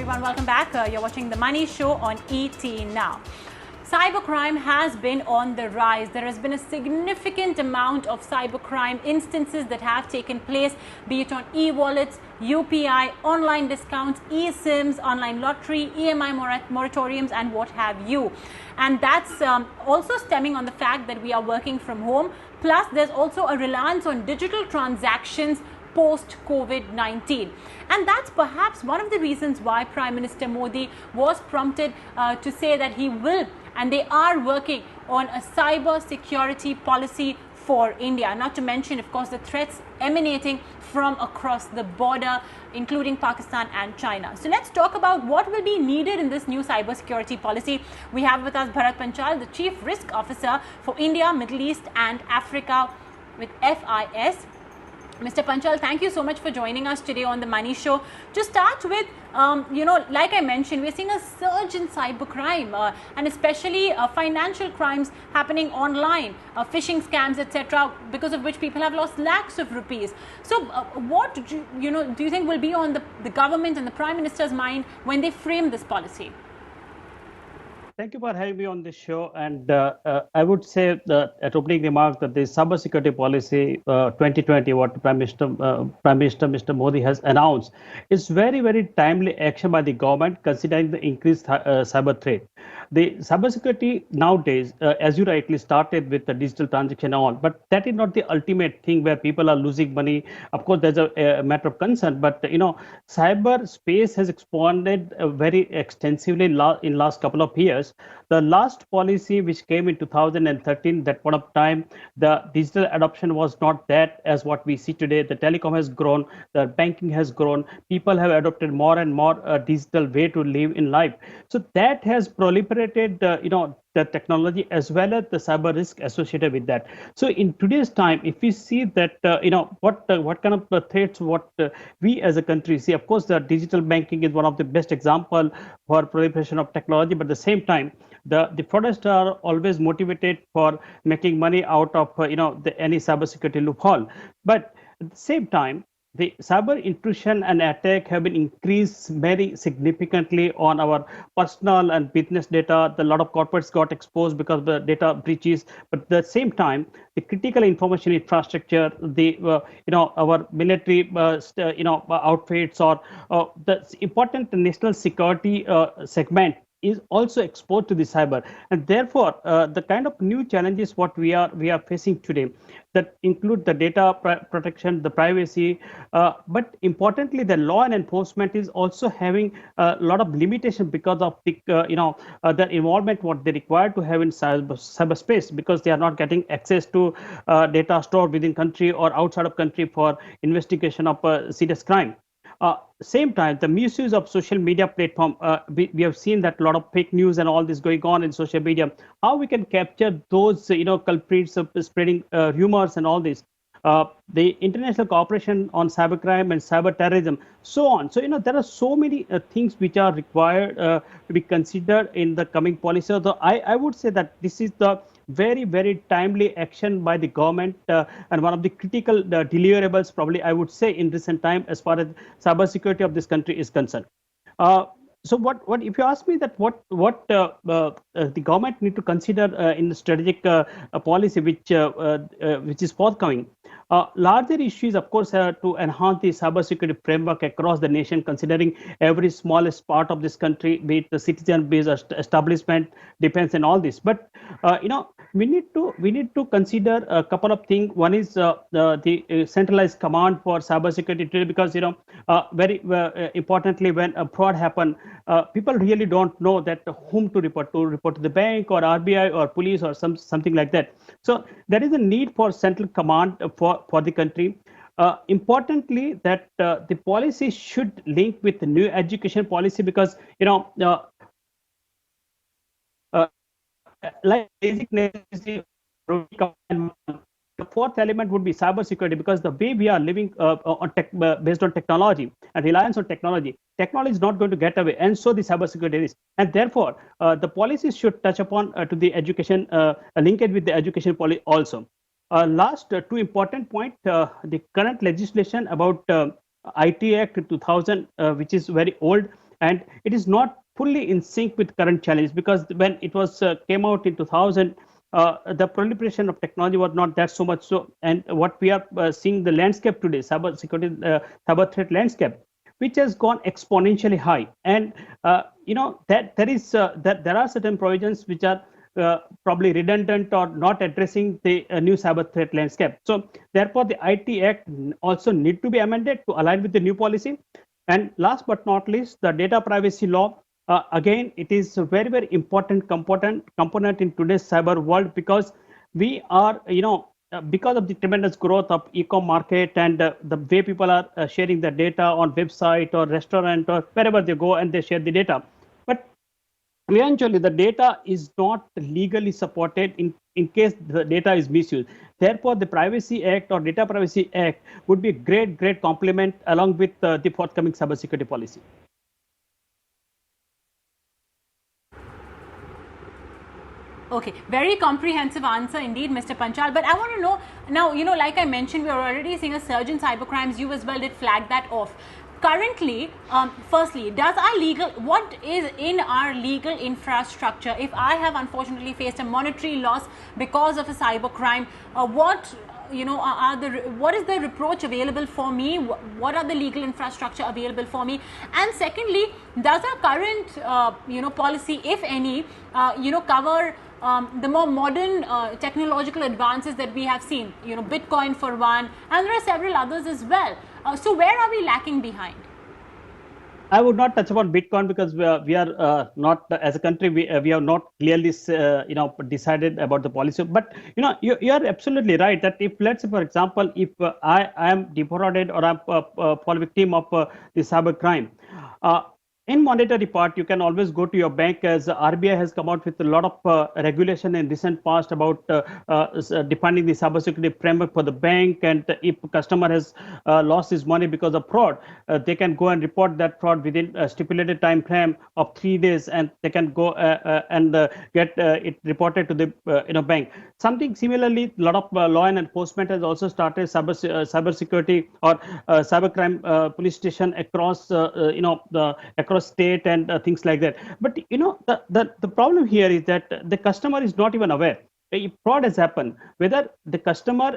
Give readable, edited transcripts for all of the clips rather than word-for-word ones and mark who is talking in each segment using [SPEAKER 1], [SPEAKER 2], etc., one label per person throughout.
[SPEAKER 1] everyone, welcome back. You're watching The Money Show on ET Now. Cybercrime has been on the rise. There has been a significant amount of cybercrime instances that have taken place, be it on e-wallets, UPI, online discounts, eSIMs, online lottery, EMI moratoriums, and what have you. And that's also stemming on the fact that we are working from home. Plus, there's also a reliance on digital transactions post-COVID-19. And that's perhaps one of the reasons why Prime Minister Modi was prompted to say that he will, and they are working on a cyber security policy for India. Not to mention, of course, the threats emanating from across the border, including Pakistan and China. So let's talk about what will be needed in this new cybersecurity policy. We have with us Bharat Panchal, the Chief Risk Officer for India, Middle East and Africa with FIS. Mr. Panchal, thank you so much for joining us today on The Money Show. To start with, like I mentioned, we're seeing a surge in cybercrime and especially financial crimes happening online, phishing scams, etc., because of which people have lost lakhs of rupees. So what do you think will be on the government and the Prime Minister's mind when they frame this policy?
[SPEAKER 2] Thank you for having me on this show. And I would say that at opening remarks that the cybersecurity policy 2020, what Prime Minister Mr. Modi has announced, is very, very timely action by the government considering the increased cyber threat. The cybersecurity nowadays, as you rightly started with the digital transaction and all, but that is not the ultimate thing where people are losing money. Of course, there's a matter of concern, but cyber space has expanded very extensively in last couple of years. The last policy which came in 2013, that point of time, the digital adoption was not that as what we see today. The telecom has grown, the banking has grown, people have adopted more and more digital way to live in life. So that has proliferated, the technology as well as the cyber risk associated with that. So in today's time, if we see that, what kind of threats, we as a country see, of course, the digital banking is one of the best example for proliferation of technology, but at the same time, the fraudsters are always motivated for making money out of, any cybersecurity loophole. But at the same time, the cyber intrusion and attack have been increased very significantly on our personal and business data. A lot of corporates got exposed because of the data breaches. But at the same time, the critical information infrastructure, our military, outfits or the important national security segment is also exposed to the cyber, and therefore the kind of new challenges what we are facing today that include the data protection, the privacy, but importantly the law and enforcement is also having a lot of limitation because of the the involvement what they require to have in cyberspace, because they are not getting access to data stored within country or outside of country for investigation of serious crime. Same time, the misuse of social media platform, we have seen that a lot of fake news and all this going on in social media. How we can capture those, culprits of spreading rumors and all this. The international cooperation on cybercrime and cyber terrorism, so on. So, there are so many things which are required to be considered in the coming policy. So I would say that this is the very, very timely action by the government and one of the critical deliverables, probably I would say in recent time as far as cybersecurity of this country is concerned. So what if you ask me that what the government need to consider in the strategic policy which is forthcoming, larger issues, of course, to enhance the cybersecurity framework across the nation, considering every smallest part of this country, be it the citizen-based establishment, defense, and all this. But we need to consider a couple of things. One is the centralized command for cybersecurity today, because very importantly, when a fraud happens, people really don't know that whom to report to the bank or RBI or police or something like that. So there is a need for central command for the country. Importantly, that the policy should link with the new education policy, because like basic necessity, the fourth element would be cybersecurity, because the way we are living based on technology and reliance on technology is not going to get away, and so the cybersecurity is. And therefore, the policies should touch upon to the education, linkage with the education policy also. Last two important point, the current legislation about IT Act 2000, which is very old, and it is not fully in sync with current challenges, because when it was came out in 2000, the proliferation of technology was not that so much so. And what we are seeing the landscape today, cyber security, cyber threat landscape, which has gone exponentially high. And that there are certain provisions which are probably redundant or not addressing the new cyber threat landscape. So therefore, the IT Act also need to be amended to align with the new policy. And last but not least, the data privacy law. Again, it is a very, very important component in today's cyber world, because we are, because of the tremendous growth of e-com market, and the way people are sharing the data on website or restaurant or wherever they go, and they share the data. But eventually the data is not legally supported in case the data is misused. Therefore, the Privacy Act or Data Privacy Act would be a great complement along with the forthcoming cybersecurity policy.
[SPEAKER 1] Okay, very comprehensive answer indeed, Mr. Panchal. But I want to know now, like I mentioned, we are already seeing a surge in cybercrimes. You as well did flag that off. Currently, firstly, what is in our legal infrastructure? If I have unfortunately faced a monetary loss because of a cybercrime, what is the reproach available for me? What are the legal infrastructure available for me? And secondly, does our current policy, if any, cover the more modern technological advances that we have seen, Bitcoin for one, and there are several others as well. So where are we lacking behind?
[SPEAKER 2] I would not touch upon Bitcoin, because we are not, as a country, we have not clearly decided about the policy. But you are absolutely right that if, let's say, for example, if I am defrauded or I'm fall victim of the cyber crime, in monetary part, you can always go to your bank, as RBI has come out with a lot of regulation in recent past about defining the cybersecurity framework for the bank. And if a customer has lost his money because of fraud, they can go and report that fraud within a stipulated time frame of 3 days, and they can go and get it reported to the bank. Something similarly, a lot of law and enforcement has also started cybersecurity or cybercrime police station across across state and things like that. But the problem here is that the customer is not even aware. If fraud has happened, whether the customer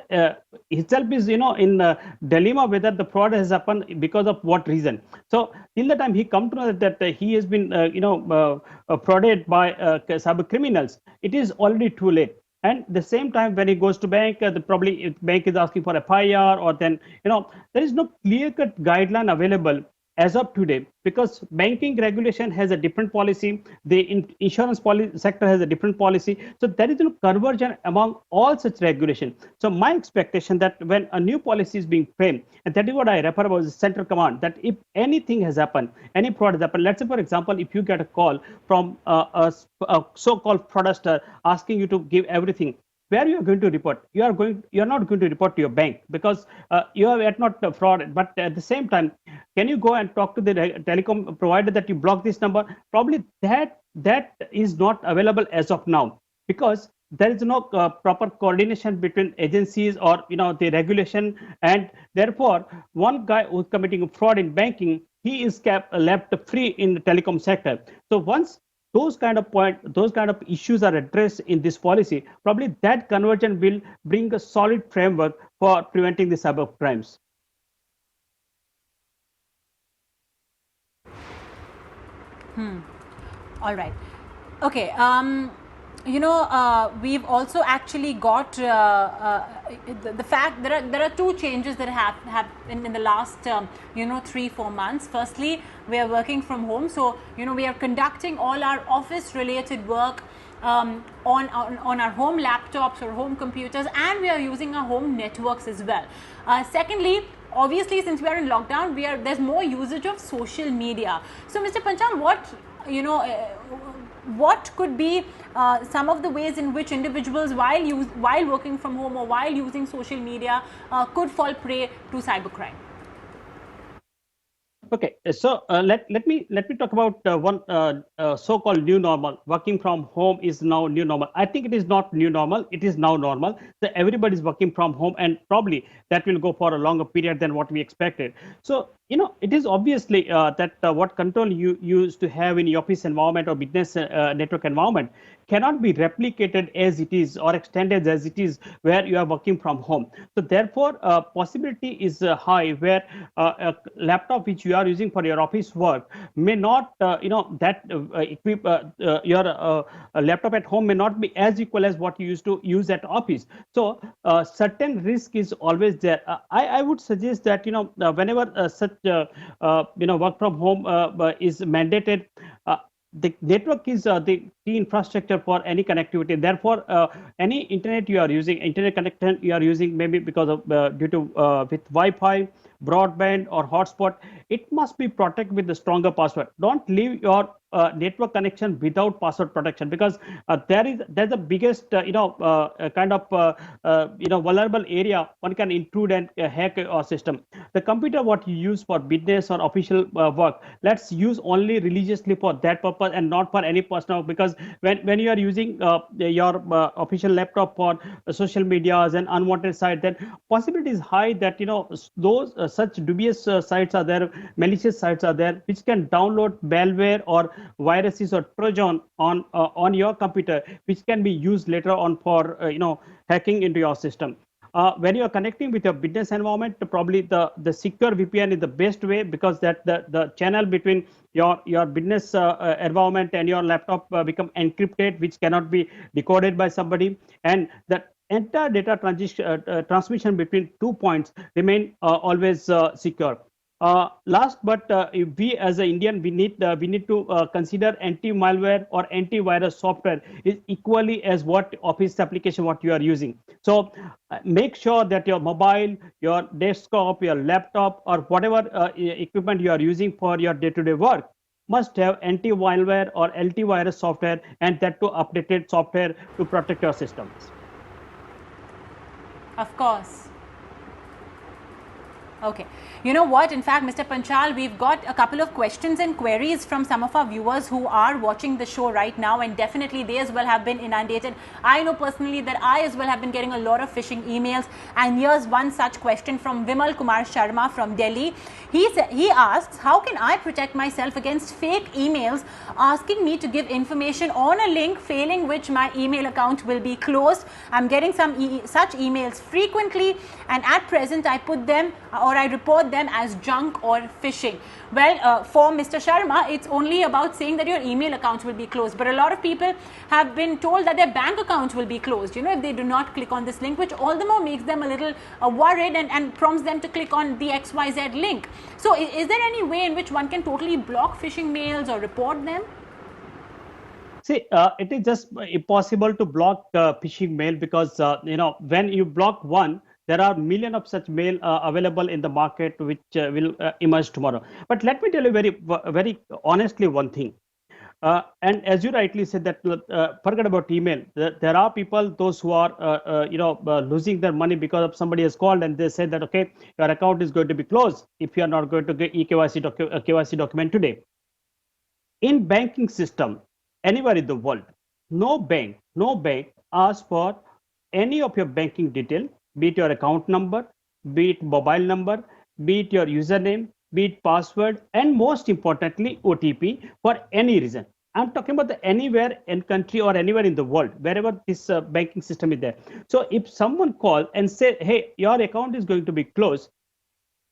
[SPEAKER 2] himself is in a dilemma whether the fraud has happened because of what reason. So till the time he come to know that he has been frauded by cyber criminals, it is already too late. And the same time, when he goes to bank, probably if bank is asking for FIR, or then there is no clear-cut guideline available as of today, because banking regulation has a different policy, the insurance sector has a different policy. So there is no conversion among all such regulation. So my expectation that when a new policy is being framed, and that is what I refer about the central command, that if anything has happened, any fraud has happened, let's say, for example, if you get a call from a so-called fraudster asking you to give everything, where you are going to report? You are not going to report to your bank, because you are yet not fraud. But at the same time, can you go and talk to the telecom provider that you block this number? Probably that is not available as of now, because there is no proper coordination between agencies or the regulation, and therefore one guy who is committing fraud in banking, he is left free in the telecom sector. So once those kind of issues are addressed in this policy, probably that conversion will bring a solid framework for preventing the cyber crimes.
[SPEAKER 1] All right. Okay. We've also actually got the fact there are two changes that have in the last 3-4 months. Firstly, we are working from home, so we are conducting all our office related work on our home laptops or home computers, and we are using our home networks as well. Secondly, obviously, since we are in lockdown, there's more usage of social media. So Mr. Panchal, what could be some of the ways in which individuals, while working from home or while using social media, could fall prey to cybercrime?
[SPEAKER 2] Okay, so let me talk about one so-called new normal. Working from home is now new normal. I think it is not new normal. It is now normal. So everybody is working from home, and probably that will go for a longer period than what we expected. So it is obviously that what control you used to have in your office environment or business network environment cannot be replicated as it is or extended as it is where you are working from home. So therefore, possibility is high where a laptop which you are using for your office work may not, that your laptop at home may not be as equal as what you used to use at office. So certain risk is always there. I would suggest that whenever such work from home is mandated, the network is the key infrastructure for any connectivity. Therefore, any internet connection you are using, maybe because of due to with Wi-Fi, broadband, or hotspot, it must be protected with the stronger password. Don't leave your network connection without password protection, because there's the biggest kind of vulnerable area one can intrude and hack our system. The computer what you use for business or official work, let's use only religiously for that purpose and not for any personal, because when you are using your official laptop for social medias and unwanted site, then possibility is high that those such dubious sites are there, malicious sites are there, which can download malware or viruses or trojan on your computer, which can be used later on for hacking into your system. When you are connecting with your business environment, probably the secure VPN is the best way, because that the channel between your business environment and your laptop become encrypted, which cannot be decoded by somebody, and that entire data transmission between 2 points remain always secure. Last, but we as an Indian, we need to consider anti-malware or antivirus software is equally as what office application what you are using. So make sure that your mobile, your desktop, your laptop, or whatever equipment you are using for your day-to-day work must have anti-malware or antivirus software, and that to updated software to protect your systems.
[SPEAKER 1] Of course. Okay. You know what? In fact, Mr. Panchal, we've got a couple of questions and queries from some of our viewers who are watching the show right now, and definitely they as well have been inundated. I know personally that I as well have been getting a lot of phishing emails, and here's one such question from Vimal Kumar Sharma from Delhi. He asks, how can I protect myself against fake emails asking me to give information on a link, failing which my email account will be closed? I'm getting some such emails frequently, and at present I put them or I report them as junk or phishing. Well, for Mr. Sharma, it's only about saying that your email account will be closed, but a lot of people have been told that their bank account will be closed, if they do not click on this link, which all the more makes them a little worried and prompts them to click on the XYZ link. So is there any way in which one can totally block phishing mails or report them?
[SPEAKER 2] See, it is just impossible to block phishing mail, because when you block one, there are millions of such mail available in the market, which will emerge tomorrow. But let me tell you very honestly one thing. And as you rightly said that forget about email. There are people, those who are losing their money because of somebody has called and they said that, okay, your account is going to be closed if you are not going to get KYC document today. In banking system, anywhere in the world, no bank asks for any of your banking detail, be it your account number, be it mobile number, be it your username, be it password, and most importantly, OTP, for any reason. I'm talking about the anywhere in country or anywhere in the world, wherever this banking system is there. So if someone calls and say, hey, your account is going to be closed,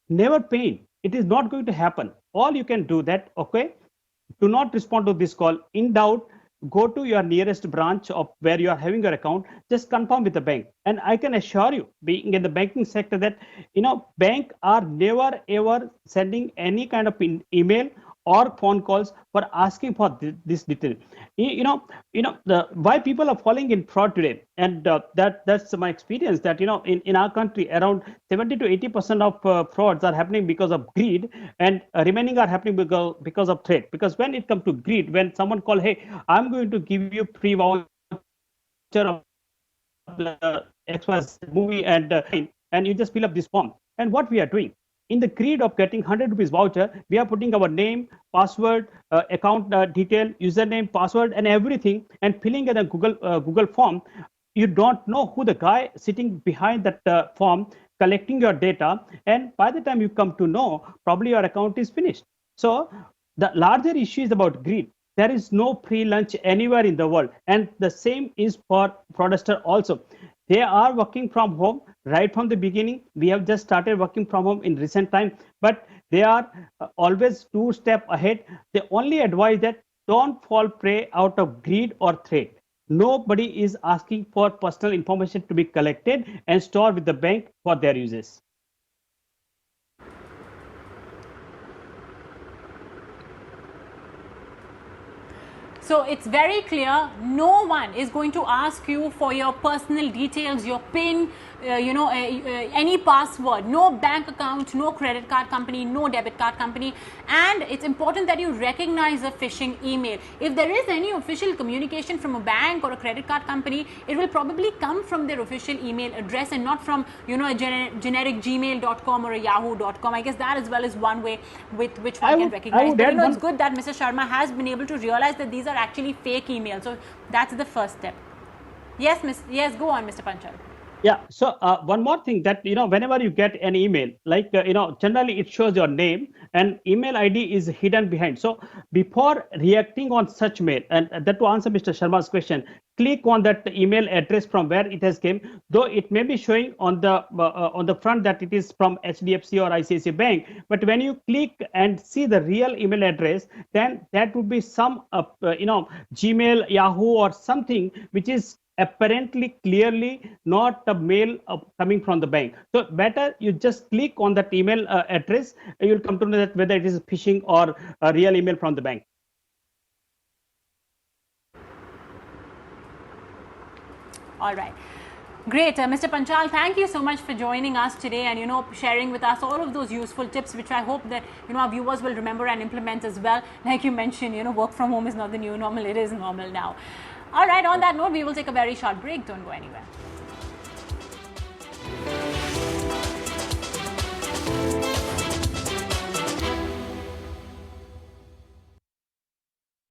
[SPEAKER 2] never pain. It is not going to happen. All you can do that, okay, do not respond to this call. In doubt, go to your nearest branch of where you are having your account, just confirm with the bank. And I can assure you, being in the banking sector, that bank are never ever sending any kind of email or phone calls for asking for this detail. Why people are falling in fraud today, and that's my experience, that in our country around 70 to 80% of frauds are happening because of greed, and remaining are happening because of threat. Because when it comes to greed, when someone call, hey, I'm going to give you free voucher of the XYZ movie, and you just fill up this form. And what we are doing, in the greed of getting 100 rupees voucher, we are putting our name, password, account detail, username, password, and everything, and filling in a Google form. You don't know who the guy sitting behind that form collecting your data, and by the time you come to know, probably your account is finished. So the larger issue is about greed. There is no free lunch anywhere in the world, and the same is for fraudster also. They are working from home right from the beginning. We have just started working from home in recent time, but they are always 2 steps ahead. They only advise that don't fall prey out of greed or threat. Nobody is asking for personal information to be collected and stored with the bank for their uses.
[SPEAKER 1] So it's very clear, no one is going to ask you for your personal details, your PIN, any password, no bank account, no credit card company, no debit card company. And it's important that you recognize a phishing email. If there is any official communication from a bank or a credit card company, it will probably come from their official email address and not from, a generic gmail.com or a yahoo.com. I guess that as well is one way with which one can recognize. But it's good that Mr. Sharma has been able to realize that these are actually fake emails. So that's the first step. Yes, go on, Mr. Panchal.
[SPEAKER 2] Yeah. So one more thing that, whenever you get an email, like, generally it shows your name and email ID is hidden behind. So before reacting on such mail, and that to answer Mr. Sharma's question, click on that email address from where it has came, though it may be showing on the front that it is from HDFC or ICICI Bank. But when you click and see the real email address, then that would be some, Gmail, Yahoo or something, which is apparently clearly not a mail coming from the bank. So better you just click on that email address, and you'll come to know that whether it is phishing or a real email from the bank.
[SPEAKER 1] All right. Great. Mr. Panchal, thank you so much for joining us today and, sharing with us all of those useful tips, which I hope that, our viewers will remember and implement as well. Like you mentioned, work from home is not the new normal. It is normal now. All right. On that note, we will take a very short break. Don't go anywhere.